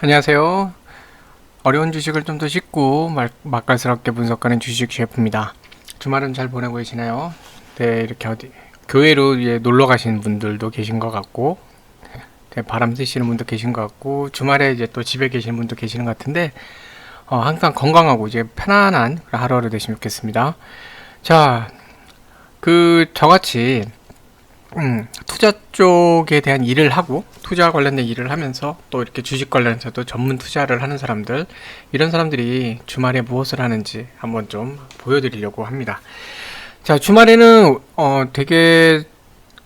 안녕하세요. 어려운 주식을 좀 더 쉽고 맛깔스럽게 분석하는 주식 셰프입니다. 주말은 잘 보내고 계시나요? 네, 이렇게 교회로 놀러 가시는 분들도 계신 것 같고, 네, 바람 쐬시는 분도 계신 것 같고, 주말에 이제 또 집에 계시는 분도 계시는 것 같은데, 항상 건강하고 이제 편안한 그런 하루하루 되시면 좋겠습니다. 자, 저같이 투자 쪽에 대한 일을 하고 투자 관련된 일을 하면서 또 이렇게 주식 관련해서도 전문 투자를 하는 사람들, 이런 사람들이 주말에 무엇을 하는지 한번 좀 보여드리려고 합니다. 자, 주말에는 되게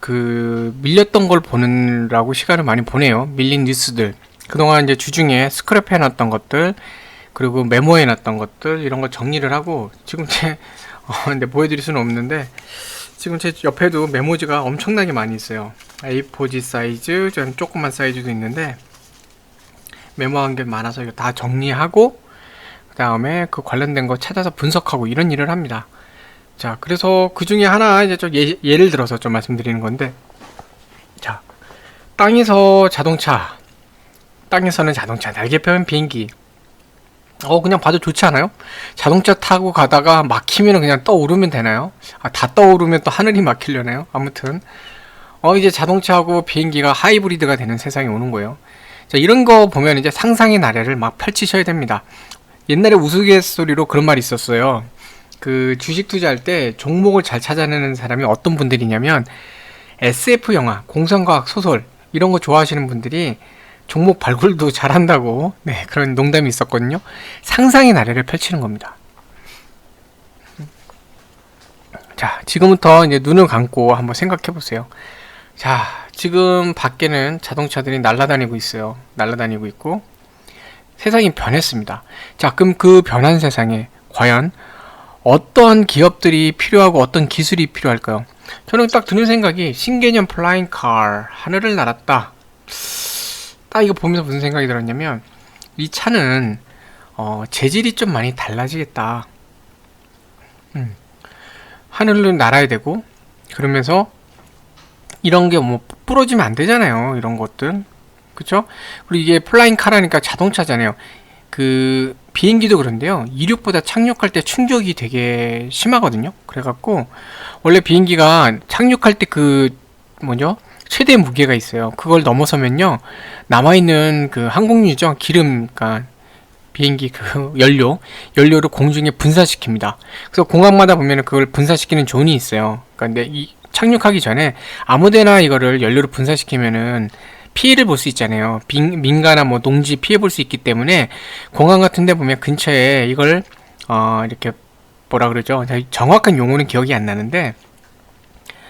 밀렸던 걸 보느라고 시간을 많이 보내요. 밀린 뉴스들, 그동안 이제 주중에 스크랩 해놨던 것들, 그리고 메모해놨던 것들, 이런 거 정리를 하고 지금 근데 보여드릴 수는 없는데, 지금 제 옆에도 메모지가 엄청나게 많이 있어요. A4지 사이즈, 좀 조그만 사이즈도 있는데, 메모한 게 많아서 이거 다 정리하고, 그 다음에 그 관련된 거 찾아서 분석하고 이런 일을 합니다. 자, 그래서 그 중에 하나 이제 좀 예를 들어서 좀 말씀드리는 건데, 자, 땅에서는 자동차, 날개 펴면 비행기. 그냥 봐도 좋지 않아요? 자동차 타고 가다가 막히면 그냥 떠오르면 되나요? 다 떠오르면 또 하늘이 막히려나요? 아무튼 이제 자동차하고 비행기가 하이브리드가 되는 세상이 오는 거예요. 자, 이런 거 보면 이제 상상의 나래를 막 펼치셔야 됩니다. 옛날에 우스갯소리로 그런 말이 있었어요. 그 주식 투자할 때 종목을 잘 찾아내는 사람이 어떤 분들이냐면, SF 영화, 공상과학 소설 이런 거 좋아하시는 분들이 종목 발굴도 잘한다고, 네, 그런 농담이 있었거든요. 상상의 나래를 펼치는 겁니다. 자, 지금부터 이제 눈을 감고 한번 생각해 보세요. 자, 지금 밖에는 자동차들이 날아다니고 있어요. 날아다니고 있고 세상이 변했습니다. 자, 그럼 그 변한 세상에 과연 어떠한 기업들이 필요하고 어떤 기술이 필요할까요? 저는 딱 드는 생각이 신개념 플라잉 카, 하늘을 날았다. 딱 이거 보면서 무슨 생각이 들었냐면, 이 차는 재질이 좀 많이 달라지겠다. 하늘로 날아야 되고, 그러면서 이런 게 뭐 부러지면 안 되잖아요. 이런 것들, 그쵸? 그리고 이게 플라잉 카라니까 자동차잖아요. 그 비행기도 그런데요, 이륙보다 착륙할 때 충격이 되게 심하거든요. 그래갖고 원래 비행기가 착륙할 때 뭐죠? 최대 무게가 있어요. 그걸 넘어서면요, 남아있는 그 항공유죠, 기름, 그러니까 비행기 그 연료를 공중에 분사시킵니다. 그래서 공항마다 보면은 그걸 분사시키는 존이 있어요. 그러니까 근데 이 착륙하기 전에 아무데나 이거를 연료를 분사시키면은 피해를 볼 수 있잖아요. 민가나 뭐 농지 피해 볼 수 있기 때문에 공항 같은 데 보면 근처에 이걸 이렇게 뭐라 그러죠? 정확한 용어는 기억이 안 나는데,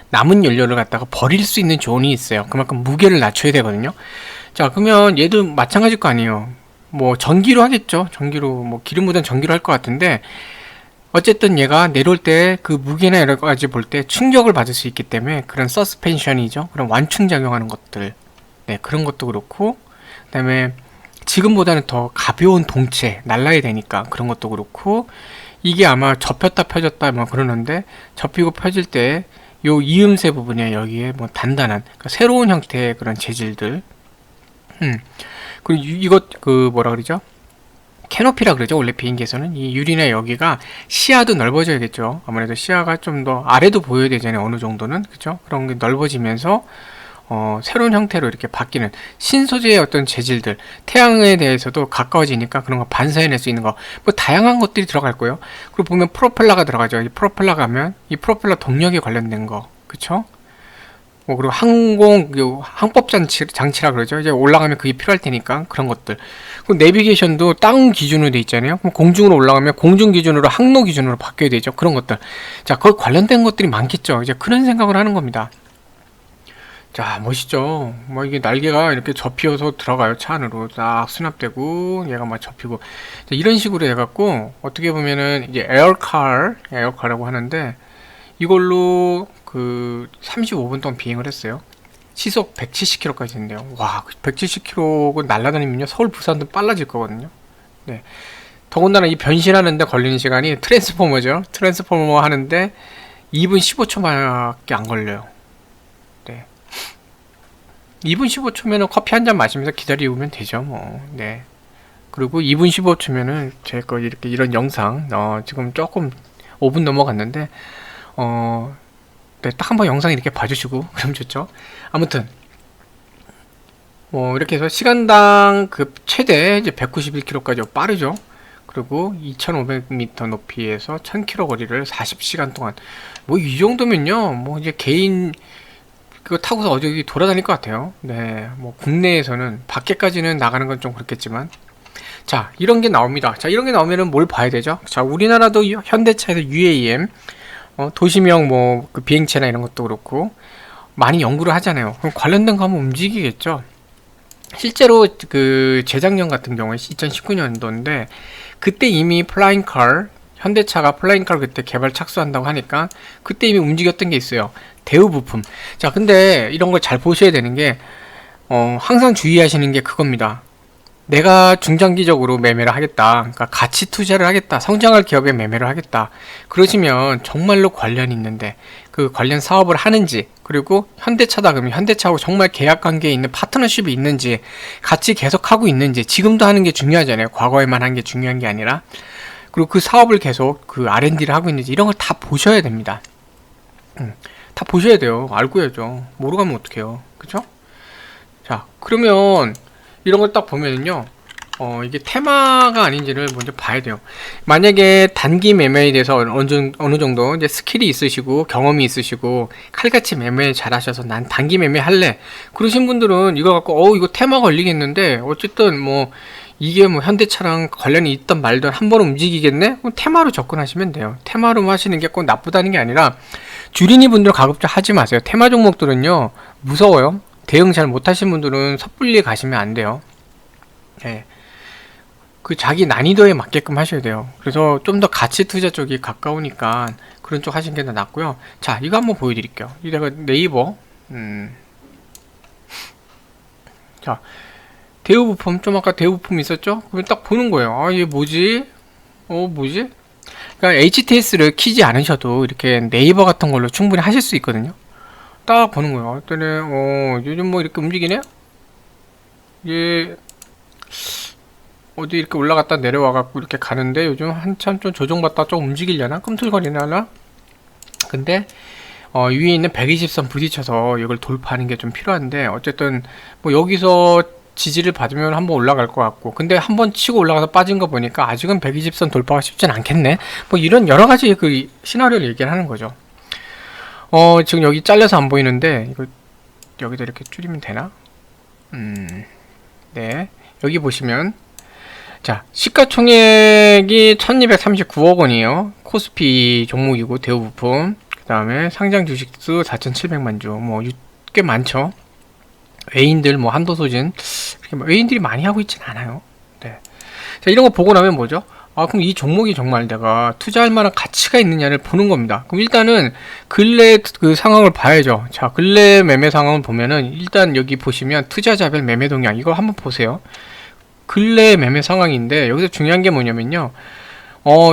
남은 연료를 갖다가 버릴 수 있는 존이 있어요. 그만큼 무게를 낮춰야 되거든요. 자, 그러면 얘도 마찬가지일 거 아니에요. 뭐 전기로 하겠죠. 전기로, 뭐 기름 묻은 전기로 할 것 같은데, 어쨌든 얘가 내려올 때 그 무게나 여러 가지 볼 때 충격을 받을 수 있기 때문에, 그런 서스펜션이죠. 그런 완충 작용하는 것들, 네, 그런 것도 그렇고, 그다음에 지금보다는 더 가벼운 동체, 날라야 되니까 그런 것도 그렇고, 이게 아마 접혔다 펴졌다 뭐 그러는데, 접히고 펴질 때 요 이음새 부분에 여기에 뭐 단단한, 그러니까 새로운 형태의 그런 재질들. 그리고 이것 뭐라 그러죠? 캐노피라 그러죠. 원래 비행기에서는 이 유리나 여기가 시야도 넓어져야겠죠. 아무래도 시야가 좀 더 아래도 보여야 되잖아요. 어느 정도는, 그죠? 그런 게 넓어지면서 새로운 형태로 이렇게 바뀌는 신소재의 어떤 재질들, 태양에 대해서도 가까워지니까 그런 거 반사해낼 수 있는 거, 뭐 다양한 것들이 들어갈 거예요. 그리고 보면 프로펠러가 들어가죠. 이 프로펠러 가면 이 프로펠러 동력에 관련된 거, 그쵸? 뭐 그리고 항법 장치라 그러죠. 이제 올라가면 그게 필요할 테니까 그런 것들. 그리고 내비게이션도 땅 기준으로 돼 있잖아요. 그럼 공중으로 올라가면 공중 기준으로, 항로 기준으로 바뀌어야 되죠. 그런 것들. 자, 거기 관련된 것들이 많겠죠. 이제 그런 생각을 하는 겁니다. 자, 멋있죠. 뭐 이게 날개가 이렇게 접혀서 들어가요. 차 안으로 딱 수납되고 얘가 막 접히고. 자, 이런 식으로 해갖고 어떻게 보면은 이제 에어카라고 하는데, 이걸로 35분 동안 비행을 했어요. 시속 170km까지 했는데요. 와, 170km 날아다니면요, 서울 부산도 빨라질 거거든요. 네. 더군다나 이 변신하는데 걸리는 시간이 트랜스포머죠. 트랜스포머 하는데 2분 15초밖에 안 걸려요. 2분 15초면은 커피 한 잔 마시면서 기다리면 되죠, 뭐. 네. 그리고 2분 15초면은 제 거 이렇게 이런 영상 지금 조금 5분 넘어갔는데 네, 딱 한번 영상 이렇게 봐주시고 그럼 좋죠. 아무튼 이렇게 해서 시간당 그 최대 이제 191km까지 빠르죠. 그리고 2500m 높이에서 1000km 거리를 40시간 동안 뭐 이 정도면요 뭐 이제 개인 그거 타고서 어디 돌아다닐 것 같아요. 네, 뭐 국내에서는 밖에까지는 나가는 건 좀 그렇겠지만 자 이런 게 나옵니다. 자 이런 게 나오면은 뭘 봐야 되죠? 자 우리나라도 현대차에서 UAM 도시명 뭐 그 비행체나 이런 것도 그렇고 많이 연구를 하잖아요. 그럼 관련된 거 한번 움직이겠죠. 실제로 그 재작년 같은 경우에 2019년도인데 그때 이미 플라잉칼 현대차가 플라잉칼 그때 개발 착수한다고 하니까 그때 이미 움직였던 게 있어요. 대우 부품. 자 근데 이런 걸 잘 보셔야 되는 게 항상 주의하시는 게 그겁니다. 내가 중장기적으로 매매를 하겠다. 그러니까 가치 투자를 하겠다. 성장할 기업에 매매를 하겠다. 그러시면 정말로 관련이 있는데 그 관련 사업을 하는지 그리고 현대차다 그러면 현대차하고 정말 계약 관계에 있는 파트너십이 있는지 같이 계속 하고 있는지 지금도 하는 게 중요하잖아요. 과거에만 한 게 중요한 게 아니라 그리고 그 사업을 계속 그 R&D를 하고 있는지 이런 걸 다 보셔야 됩니다. 다 보셔야 돼요. 알고 해야죠. 모르고 하면 어떡해요. 그쵸? 자 그러면 이런 걸 딱 보면은요 이게 테마가 아닌지를 먼저 봐야 돼요. 만약에 단기 매매에 대해서 어느 정도 이제 스킬이 있으시고 경험이 있으시고 칼같이 매매 잘 하셔서 난 단기 매매 할래 그러신 분들은 이거 갖고 이거 테마 걸리겠는데 어쨌든 뭐 이게 뭐 현대차랑 관련이 있던 말든 한 번은 움직이겠네? 그럼 테마로 접근하시면 돼요. 테마로 하시는 게 꼭 나쁘다는 게 아니라 주린이 분들 가급적 하지 마세요. 테마 종목들은요 무서워요. 대응 잘 못하신 분들은 섣불리 가시면 안 돼요. 예. 그 자기 난이도에 맞게끔 하셔야 돼요. 그래서 좀 더 가치 투자 쪽이 가까우니까 그런 쪽 하시는 게 더 낫고요. 자, 이거 한번 보여드릴게요. 이거 네이버. 자, 대우부품 좀 아까 대우부품 있었죠? 그러면 딱 보는 거예요. 아, 이게 뭐지? 뭐지? 그러니까 HTS를 키지 않으셔도 이렇게 네이버 같은 걸로 충분히 하실 수 있거든요. 딱 보는 거예요. 그랬더니 요즘 뭐 이렇게 움직이네? 얘 어디 이렇게 올라갔다 내려와갖고 이렇게 가는데 요즘 한참 좀 조정받다 좀 움직이려나? 꿈틀거리려나? 근데 위에 있는 120선 부딪혀서 이걸 돌파하는 게 좀 필요한데 어쨌든 뭐 여기서 지지를 받으면 한번 올라갈 것 같고 근데 한번 치고 올라가서 빠진 거 보니까 아직은 120선 돌파가 쉽진 않겠네 뭐 이런 여러가지 그 시나리오를 얘기를 하는 거죠. 지금 여기 잘려서 안 보이는데 이거 여기다 이렇게 줄이면 되나? 네 여기 보시면 자 시가총액이 1239억 원이에요. 코스피 종목이고 대우부품 그 다음에 상장 주식수 4700만 주 뭐 꽤 많죠. 외인들 뭐 한도소진 외인들이 많이 하고 있진 않아요. 네. 자 이런 거 보고 나면 뭐죠? 그럼 이 종목이 정말 내가 투자할 만한 가치가 있느냐를 보는 겁니다. 그럼 일단은 근래 그 상황을 봐야죠. 자, 근래 매매 상황을 보면은 일단 여기 보시면 투자자별 매매 동향 이거 한번 보세요. 근래 매매 상황인데 여기서 중요한 게 뭐냐면요.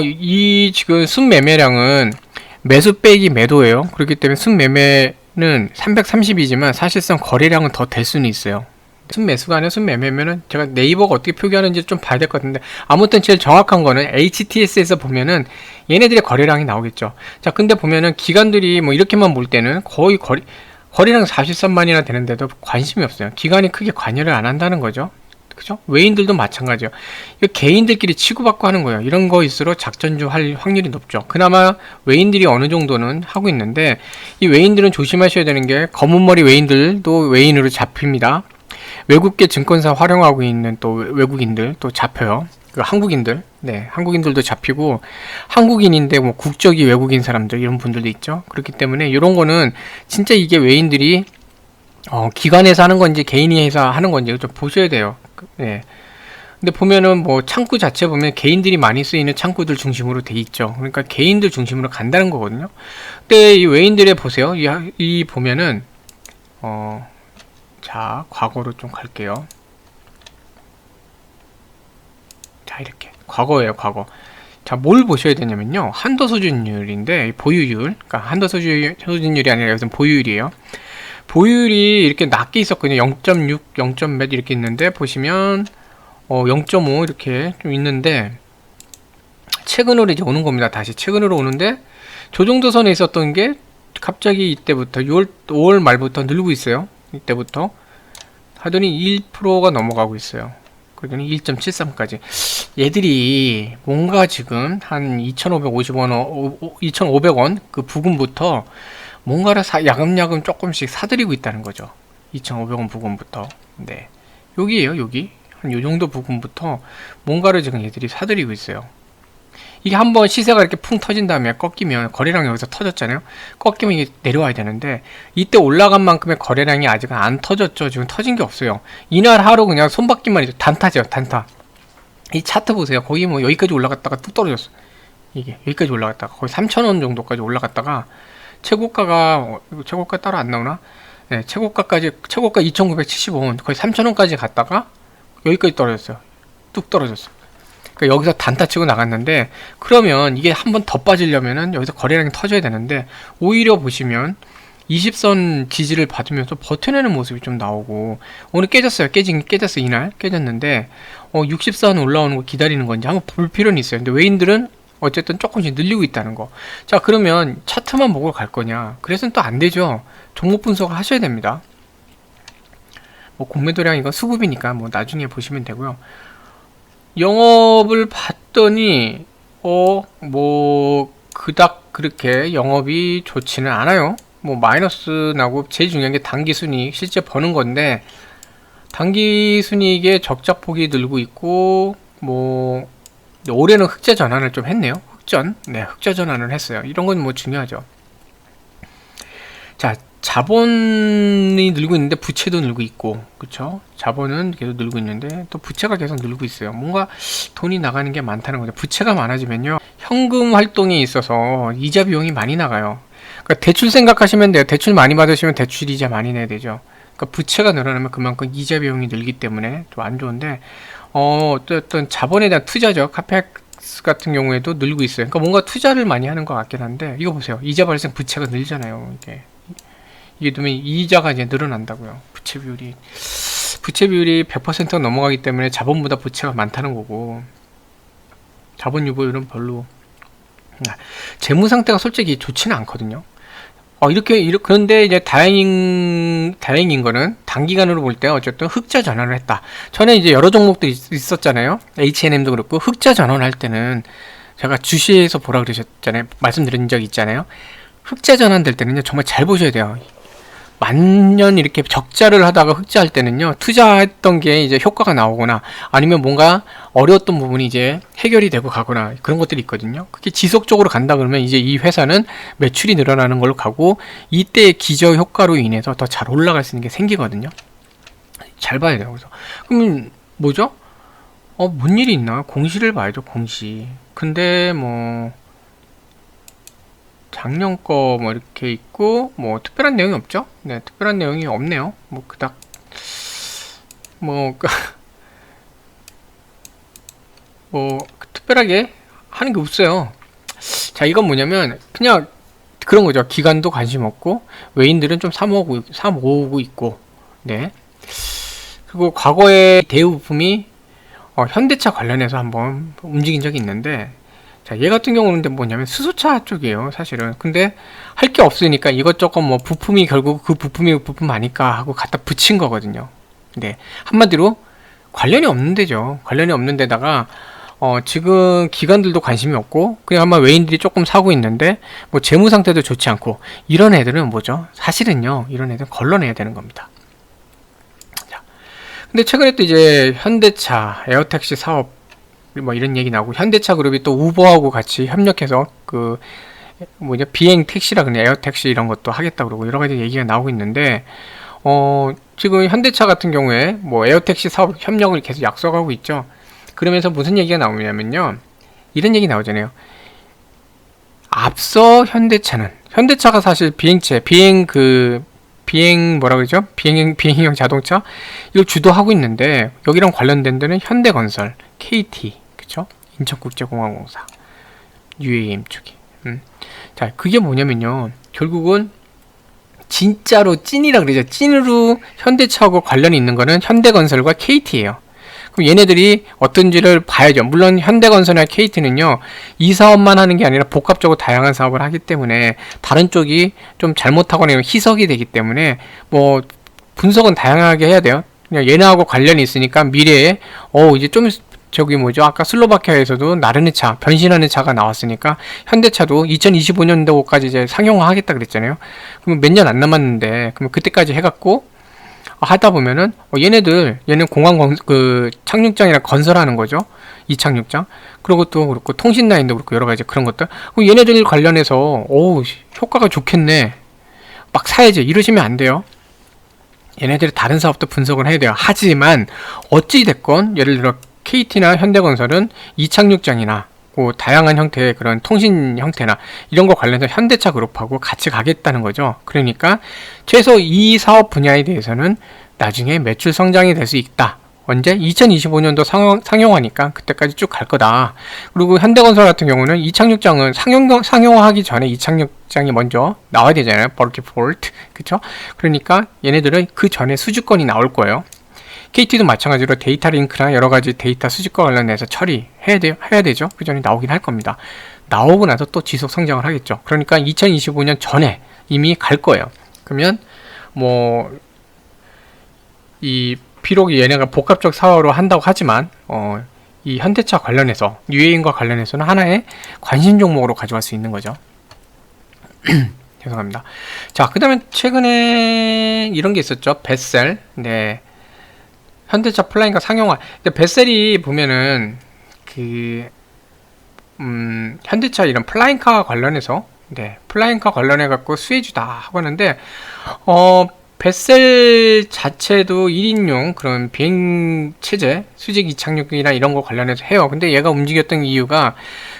이 지금 순매매량은 매수 빼기 매도예요. 그렇기 때문에 순매매는 330이지만 사실상 거래량은 더 될 수는 있어요. 순매수가 아니라 순매매면은 제가 네이버가 어떻게 표기하는지 좀 봐야 될 것 같은데 아무튼 제일 정확한 거는 HTS에서 보면은 얘네들의 거래량이 나오겠죠. 자 근데 보면은 기관들이 뭐 이렇게만 볼 때는 거의 거래량 43만이나 되는데도 관심이 없어요. 기관이 크게 관여를 안 한다는 거죠. 그죠? 외인들도 마찬가지요. 이거 개인들끼리 치고받고 하는 거예요. 이런 거일수록 작전주 할 확률이 높죠. 그나마 외인들이 어느 정도는 하고 있는데 이 외인들은 조심하셔야 되는 게 검은머리 외인들도 외인으로 잡힙니다. 외국계 증권사 활용하고 있는 또 외국인들 또 잡혀요. 그 한국인들, 네, 한국인들도 잡히고 한국인인데 뭐 국적이 외국인 사람들 이런 분들도 있죠. 그렇기 때문에 이런 거는 진짜 이게 외인들이 기관에서 하는 건지 개인이 해서 하는 건지 좀 보셔야 돼요. 네. 근데 보면은 뭐 창구 자체 보면 개인들이 많이 쓰이는 창구들 중심으로 돼 있죠. 그러니까 개인들 중심으로 간다는 거거든요. 근데 이 외인들의 보세요. 이 보면은 자, 과거로 좀 갈게요. 자, 이렇게. 과거예요, 과거. 자, 뭘 보셔야 되냐면요. 한도소진율인데, 보유율. 그러니까 한도소진율이 아니라 여기서 보유율이에요. 보유율이 이렇게 낮게 있었거든요. 0.6, 0.몇 이렇게 있는데, 보시면, 0.5 이렇게 좀 있는데 최근으로 이제 오는 겁니다. 다시 최근으로 오는데 저 정도 선에 있었던 게 갑자기 이때부터 5월 말부터 늘고 있어요. 이때부터 하더니 1%가 넘어가고 있어요. 그러더니 1.73까지. 얘들이 뭔가 지금 한 2,550원, 2,500원 그 부근부터 뭔가를 야금야금 조금씩 사들이고 있다는 거죠. 2,500원 부근부터. 네. 여기에요, 여기. 한 요 정도 부근부터 뭔가를 지금 얘들이 사들이고 있어요. 이게 한번 시세가 이렇게 풍 터진 다음에 꺾이면, 거래량이 여기서 터졌잖아요. 꺾이면 이게 내려와야 되는데 이때 올라간 만큼의 거래량이 아직 안 터졌죠. 지금 터진 게 없어요. 이날 하루 그냥 손바퀴만 이제 단타죠, 단타. 이 차트 보세요. 거기 뭐 여기까지 올라갔다가 뚝 떨어졌어. 이게 여기까지 올라갔다가 거의 3,000원 정도까지 올라갔다가 최고가가 최고가 따로 안 나오나? 네, 최고가 2,975원, 거의 3,000원까지 갔다가 여기까지 떨어졌어요. 뚝 떨어졌어. 그러니까 여기서 단타 치고 나갔는데, 그러면 이게 한 번 더 빠지려면은 여기서 거래량이 터져야 되는데, 오히려 보시면 20선 지지를 받으면서 버텨내는 모습이 좀 나오고, 오늘 깨졌어요. 깨졌어. 이날 깨졌는데 60선 올라오는 거 기다리는 건지 한번 볼 필요는 있어요. 근데 외인들은 어쨌든 조금씩 늘리고 있다는 거. 자, 그러면 차트만 보고 갈 거냐? 그래서는 또 안 되죠. 종목 분석을 하셔야 됩니다. 뭐 공매도량 이거 수급이니까 뭐 나중에 보시면 되고요. 영업을 봤더니 뭐 그닥 그렇게 영업이 좋지는 않아요. 뭐 마이너스 나고, 제일 중요한 게 단기순이익, 실제 버는 건데 단기순이익에 적자폭이 늘고 있고, 뭐 올해는 흑자 전환을 좀 했네요. 흑자 전환을 했어요. 이런 건 뭐 중요하죠. 자, 자본이 늘고 있는데 부채도 늘고 있고, 그쵸? 자본은 계속 늘고 있는데 또 부채가 계속 늘고 있어요. 뭔가 돈이 나가는 게 많다는 거죠. 부채가 많아지면요, 현금 활동에 있어서 이자 비용이 많이 나가요. 그러니까 대출 생각하시면 돼요. 대출 많이 받으시면 대출 이자 많이 내야 되죠. 그러니까 부채가 늘어나면 그만큼 이자 비용이 늘기 때문에 좀 안 좋은데, 어떤 자본에 대한 투자죠. 카페x 같은 경우에도 늘고 있어요. 그러니까 뭔가 투자를 많이 하는 것 같긴 한데, 이거 보세요. 이자 발생 부채가 늘잖아요. 이게 되면 이자가 이제 늘어난다고요. 부채 비율이 100%가 넘어가기 때문에 자본보다 부채가 많다는 거고, 자본 유보율은 별로, 재무 상태가 솔직히 좋지는 않거든요. 그런데 이제 다행인 거는 단기간으로 볼 때 어쨌든 흑자 전환을 했다. 전에 이제 여러 종목도 있었잖아요. H&M도 그렇고, 흑자 전환할 때는 제가 주시에서 보라 그러셨잖아요. 말씀드린 적 있잖아요. 흑자 전환될 때는요, 정말 잘 보셔야 돼요. 만년 이렇게 적자를 하다가 흑자할 때는요, 투자했던 게 이제 효과가 나오거나, 아니면 뭔가 어려웠던 부분이 이제 해결이 되고 가거나, 그런 것들이 있거든요. 그게 지속적으로 간다 그러면 이제 이 회사는 매출이 늘어나는 걸로 가고, 이때의 기저 효과로 인해서 더 잘 올라갈 수 있는 게 생기거든요. 잘 봐야 돼요. 그래서 그러면 뭐죠? 뭔 일이 있나? 공시를 봐야죠. 공시. 근데 뭐 작년 거 뭐 이렇게 있고, 뭐 특별한 내용이 없죠? 네, 특별한 내용이 없네요. 뭐 그닥 뭐 뭐 특별하게 하는 게 없어요. 자, 이건 뭐냐면 그냥 그런 거죠. 기관도 관심 없고, 외인들은 좀 사모으고 있고, 네. 그리고 과거에 대우부품이 현대차 관련해서 한번 움직인 적이 있는데, 자, 얘 같은 경우는 근데 뭐냐면 수소차 쪽이에요, 사실은. 근데 할 게 없으니까 이것저것 뭐 부품이 결국 그 부품 아닐까 하고 갖다 붙인 거거든요. 네. 한마디로 관련이 없는 데죠. 관련이 없는 데다가 지금 기관들도 관심이 없고, 그냥 아마 외인들이 조금 사고 있는데, 뭐 재무 상태도 좋지 않고, 이런 애들은 뭐죠? 사실은요, 이런 애들은 걸러내야 되는 겁니다. 자, 근데 최근에 또 이제 현대차 에어택시 사업 뭐 이런 얘기 나오고, 현대차 그룹이 또 우버하고 같이 협력해서 그 뭐냐, 비행 택시라 그러네, 에어택시 이런 것도 하겠다 그러고 여러 가지 얘기가 나오고 있는데, 지금 현대차 같은 경우에 뭐 에어택시 사업 협력을 계속 약속하고 있죠. 그러면서 무슨 얘기가 나오냐면요, 이런 얘기 나오잖아요. 앞서 현대차가 사실 비행 뭐라 그러죠? 비행형 자동차 이걸 주도하고 있는데, 여기랑 관련된 데는 현대건설, KT, 그쵸? 인천국제공항공사, UAM 쪽이. 자, 그게 뭐냐면요, 결국은 진짜로 찐이라 그러죠. 찐으로 현대차하고 관련이 있는 거는 현대건설과 KT예요. 그럼 얘네들이 어떤지를 봐야죠. 물론 현대건설이나 KT는요, 이 사업만 하는 게 아니라 복합적으로 다양한 사업을 하기 때문에 다른 쪽이 좀 잘못하거나 희석이 되기 때문에 뭐 분석은 다양하게 해야 돼요. 그냥 얘네하고 관련이 있으니까 미래에 이제 좀 저기 뭐죠? 아까 슬로바키아에서도 나르는 차, 변신하는 차가 나왔으니까 현대차도 2025년도까지 이제 상용화하겠다 그랬잖아요. 그러면 몇 년 안 남았는데, 그러면 그때까지 해갖고 하다 보면은 얘는 공항 그 착륙장이나 건설하는 거죠. 이 착륙장. 그리고 또 그렇고 통신 라인도 그렇고 여러 가지 그런 것들. 그럼 얘네들 관련해서 효과가 좋겠네. 막 사야지. 이러시면 안 돼요. 얘네들이 다른 사업도 분석을 해야 돼요. 하지만 어찌 됐건 예를 들어 KT나 현대건설은 이착륙장이나 다양한 형태의 그런 통신 형태나 이런 거 관련해서 현대차 그룹하고 같이 가겠다는 거죠. 그러니까 최소 이 사업 분야에 대해서는 나중에 매출 성장이 될 수 있다. 언제? 2025년도 상용화니까 그때까지 쭉 갈 거다. 그리고 현대건설 같은 경우는 이착륙장은 상용화하기 전에 이착륙장이 먼저 나와야 되잖아요. 버키 폴트. 그쵸? 그러니까 얘네들은 그 전에 수주권이 나올 거예요. KT도 마찬가지로 데이터 링크나 여러 가지 데이터 수집과 관련해서 해야 되죠. 그 전에 나오긴 할 겁니다. 나오고 나서 또 지속 성장을 하겠죠. 그러니까 2025년 전에 이미 갈 거예요. 그러면 비록 얘네가 복합적 사업으로 한다고 하지만 이 현대차 관련해서 유해인과 관련해서는 하나의 관심 종목으로 가져갈 수 있는 거죠. 죄송합니다. 자, 그 다음에 최근에 이런 게 있었죠. 벳셀. 네. 현대차 플라잉카 상용화. 근데 벳셀이 보면은 현대차 이런 플라잉카 관련해서 플라잉카 관련해 갖고 수혜주다 하고 하는데 벳셀 자체도 1인용 그런 비행 체제 수직 이착륙이나 이런 거 관련해서 해요. 근데 얘가 움직였던 이유가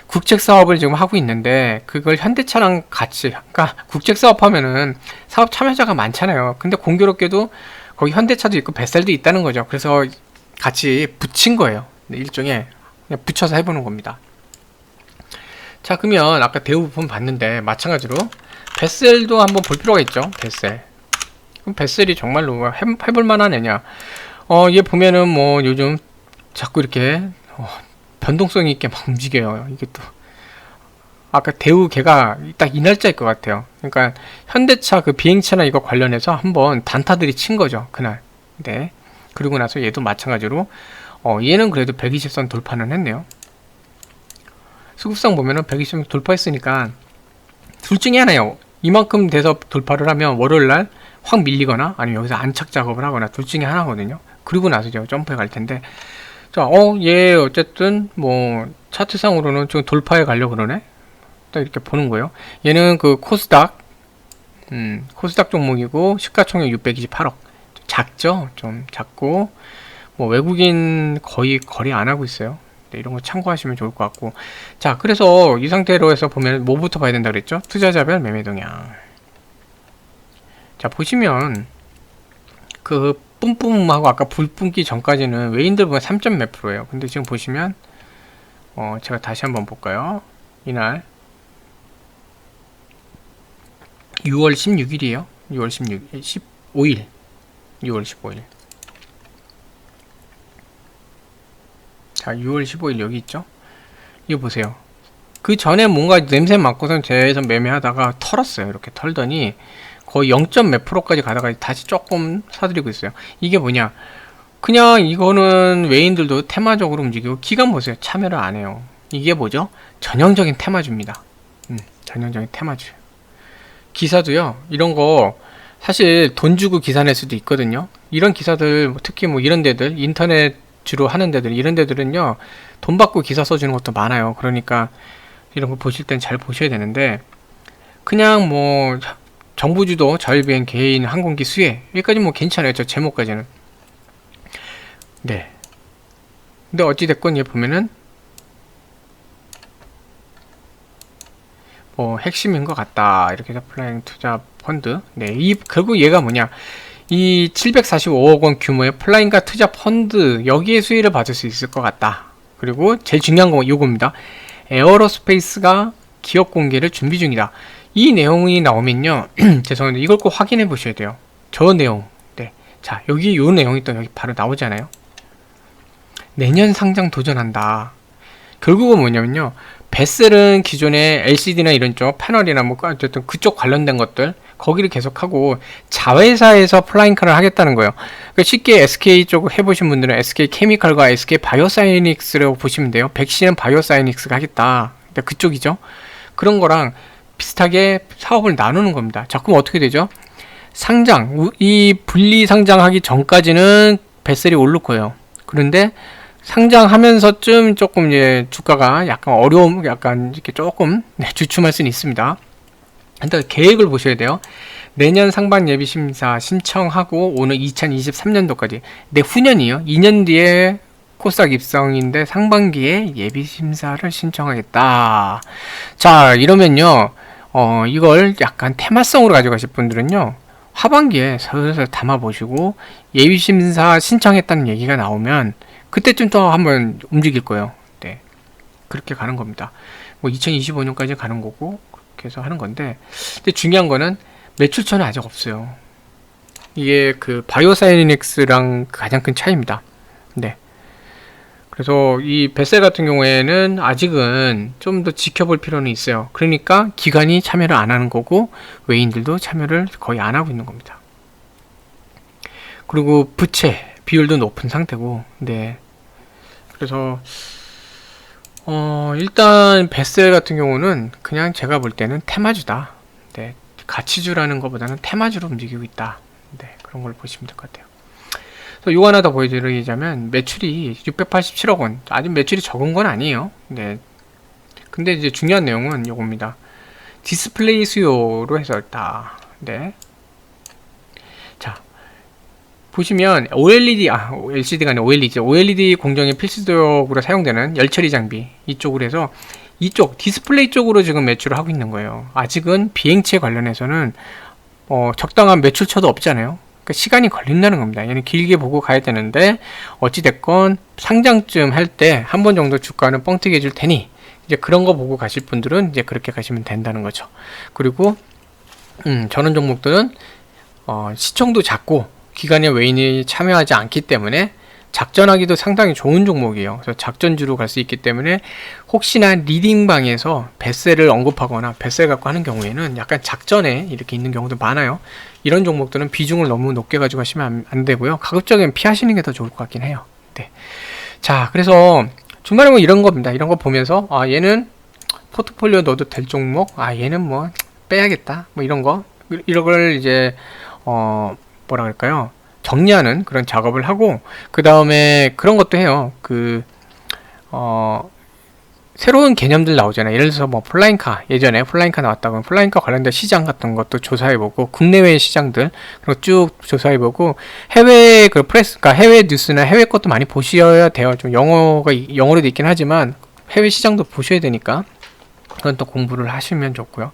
국책 사업을 지금 하고 있는데 그걸 현대차랑 같이, 그러니까 국책 사업 하면은 사업 참여자가 많잖아요. 근데 공교롭게도 거기 현대차도 있고 벳셀도 있다는 거죠. 그래서 같이 붙인 거예요. 일종의 그냥 붙여서 해보는 겁니다. 자, 그러면 아까 대우 부품 봤는데 마찬가지로 벳셀도 한번 볼 필요가 있죠. 벳셀. 그럼 벳셀이 정말로 해볼 만한 애냐? 얘 보면은 요즘 자꾸 이렇게 변동성 있게 막 움직여요. 이게 또 아까 대우 걔가 딱 이 날짜일 것 같아요. 그러니까 현대차 그 비행체나 이거 관련해서 한번 단타들이 친 거죠. 그날. 네. 그리고 나서 얘도 마찬가지로 얘는 그래도 120선 돌파는 했네요. 수급상 보면은 120선 돌파했으니까 둘 중에 하나요. 이만큼 돼서 돌파를 하면 월요일날 확 밀리거나 아니면 여기서 안착 작업을 하거나 둘 중에 하나거든요. 그리고 나서 이제 점프해 갈 텐데, 자, 얘 어쨌든 차트상으로는 좀 돌파해 가려고 그러네. 딱 이렇게 보는 거예요. 얘는 그 코스닥 종목이고 시가총액 628억. 작죠? 좀 작고 외국인 거의 거래 안 하고 있어요. 이런 거 참고하시면 좋을 것 같고. 자, 그래서 이 상태로 해서 보면 뭐부터 봐야 된다 그랬죠? 투자자별 매매 동향. 자, 보시면 그 뿜뿜하고 아까 불 뿜기 전까지는 외인들 보면 3점 몇 프로예요. 근데 지금 보시면 제가 다시 한번 볼까요? 이날 6월 16일이에요. 6월 15일. 6월 15일. 자, 6월 15일 여기 있죠? 이거 보세요. 그 전에 뭔가 냄새 맡고선 제에서 매매하다가 털었어요. 이렇게 털더니 거의 0점 몇 프로까지 가다가 다시 조금 사들이고 있어요. 이게 뭐냐? 그냥 이거는 외인들도 테마적으로 움직이고, 기간 보세요. 참여를 안 해요. 이게 뭐죠? 전형적인 테마주입니다. 전형적인 테마주. 기사도요, 이런 거 사실 돈 주고 기사 낼 수도 있거든요. 이런 기사들, 특히 이런 데들, 인터넷 주로 하는 데들, 이런 데들은요, 돈 받고 기사 써주는 것도 많아요. 그러니까 이런 거 보실 땐 잘 보셔야 되는데, 그냥 정부 주도 자율비행 개인 항공기 수혜, 여기까지 괜찮아요. 저 제목까지는. 네. 근데 어찌됐건 얘 보면은 핵심인 것 같다. 이렇게 해서 플라잉 투자 펀드. 네. 결국 얘가 뭐냐. 이 745억 원 규모의 플라잉카 투자 펀드, 여기에 수혜를 받을 수 있을 것 같다. 그리고 제일 중요한 건 요겁니다. 에어로스페이스가 기업 공개를 준비 중이다. 이 내용이 나오면요. 죄송한데 이걸 꼭 확인해 보셔야 돼요. 저 내용. 네. 자, 여기 요 내용이 또 여기 바로 나오잖아요. 내년 상장 도전한다. 결국은 뭐냐면요. 베셀은 기존의 LCD나 이런 쪽 패널이나 뭐 어쨌든 그쪽 관련된 것들 거기를 계속하고 자회사에서 플라잉카를 하겠다는 거예요. 그러니까 쉽게 SK 쪽 해보신 분들은 SK 케미칼과 SK 바이오사이닉스라고 보시면 돼요. 백신은 바이오사이닉스가 하겠다. 그러니까 그쪽이죠. 그런 거랑 비슷하게 사업을 나누는 겁니다. 자, 그럼 어떻게 되죠? 상장, 이 분리 상장하기 전까지는 베셀이 오를 거예요. 그런데 상장하면서쯤 조금 이제 주가가 약간 어려움, 약간 이렇게 조금 주춤할 수는 있습니다. 일단 계획을 보셔야 돼요. 내년 상반 예비 심사 신청하고 오는 2023년도까지. 내후년이요. 2년 뒤에 코스닥 입성인데 상반기에 예비 심사를 신청하겠다. 자, 이러면요. 이걸 약간 테마성으로 가져가실 분들은요. 하반기에 슬슬 담아보시고 예비 심사 신청했다는 얘기가 나오면 그때쯤 또 한번 움직일 거예요. 네. 그렇게 가는 겁니다. 뭐 2025년까지 가는 거고 그렇게 해서 하는 건데, 근데 중요한 거는 매출처는 아직 없어요. 이게 그 바이오사이닉스랑 가장 큰 차이입니다. 네. 그래서 이 베셀 같은 경우에는 아직은 좀 더 지켜볼 필요는 있어요. 그러니까 기관이 참여를 안 하는 거고 외인들도 참여를 거의 안 하고 있는 겁니다. 그리고 부채 비율도 높은 상태고, 네. 그래서 일단 베셀 같은 경우는 그냥 제가 볼 때는 테마주다. 네. 가치주라는 것보다는 테마주로 움직이고 있다. 네. 그런 걸 보시면 될 것 같아요. 요거 하나 더 보여드리자면 매출이 687억 원. 아직 매출이 적은 건 아니에요. 네. 근데 이제 중요한 내용은 요겁니다. 디스플레이 수요로 해서 다. 네. 자, 보시면 OLED, LCD가 아니라 OLED죠. OLED 공정에 필수적으로 사용되는 열처리 장비 이쪽으로 해서 이쪽 디스플레이 쪽으로 지금 매출을 하고 있는 거예요. 아직은 비행체 관련해서는 적당한 매출처도 없잖아요. 그러니까 시간이 걸린다는 겁니다. 얘는 길게 보고 가야 되는데 어찌됐건 상장쯤 할 때 한 번 정도 주가는 뻥튀기 해줄 테니 이제 그런 거 보고 가실 분들은 이제 그렇게 가시면 된다는 거죠. 그리고 저런 종목들은 시총도 작고 기관의 외인이 참여하지 않기 때문에 작전하기도 상당히 좋은 종목이에요. 그래서 작전주로 갈 수 있기 때문에 혹시나 리딩방에서 베셀을 언급하거나 베셀 갖고 하는 경우에는 약간 작전에 이렇게 있는 경우도 많아요. 이런 종목들은 비중을 너무 높게 가지고 가시면 안 되고요. 가급적이면 피하시는 게 더 좋을 것 같긴 해요. 네. 자, 그래서 중간에 뭐 이런 겁니다. 이런 거 보면서 얘는 포트폴리오 넣어도 될 종목, 얘는 뭐 빼야겠다. 뭐 이런 걸 이제 뭐라 그럴까요? 정리하는 그런 작업을 하고, 그 다음에 그런 것도 해요. 새로운 개념들 나오잖아요. 예를 들어서 뭐 플라잉카, 예전에 플라잉카 나왔다고 하면 플라잉카 관련된 시장 같은 것도 조사해보고, 국내외 시장들 그리고 쭉 조사해보고, 해외 그 프레스, 그러니까 해외 뉴스나 해외 것도 많이 보셔야 돼요. 좀 영어로 돼 있긴 하지만 해외 시장도 보셔야 되니까 그건 또 공부를 하시면 좋고요.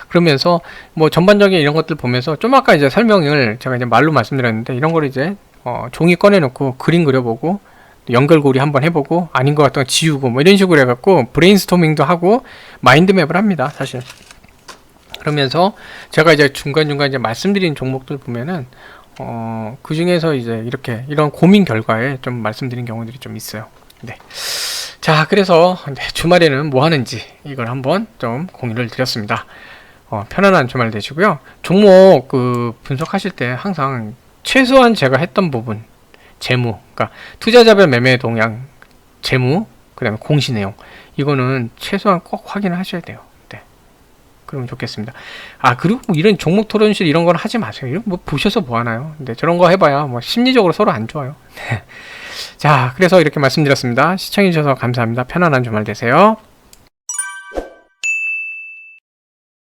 그러면서 뭐 전반적인 이런 것들 보면서 좀 아까 이제 설명을 제가 이제 말로 말씀드렸는데, 이런 걸 이제 종이 꺼내놓고 그림 그려보고 연결고리 한번 해보고 아닌 것 같던 거 지우고 뭐 이런 식으로 해갖고 브레인스토밍도 하고 마인드맵을 합니다, 사실. 그러면서 제가 이제 중간중간 이제 말씀드린 종목들 보면은 그 중에서 이제 이런 고민 결과에 좀 말씀드린 경우들이 좀 있어요. 네. 자, 그래서 주말에는 뭐 하는지 이걸 한번 좀 공유를 드렸습니다. 편안한 주말 되시고요. 종목 분석하실 때 항상 최소한 제가 했던 부분, 재무, 그러니까 투자자별 매매 동향, 재무, 그 다음에 공시 내용, 이거는 최소한 꼭 확인을 하셔야 돼요. 네. 그러면 좋겠습니다. 그리고 뭐 이런 종목 토론실 이런 건 하지 마세요. 이런 뭐 보셔서 뭐 하나요? 네, 저런 거 해봐야 뭐 심리적으로 서로 안 좋아요. 네. 자, 그래서 이렇게 말씀드렸습니다. 시청해주셔서 감사합니다. 편안한 주말 되세요.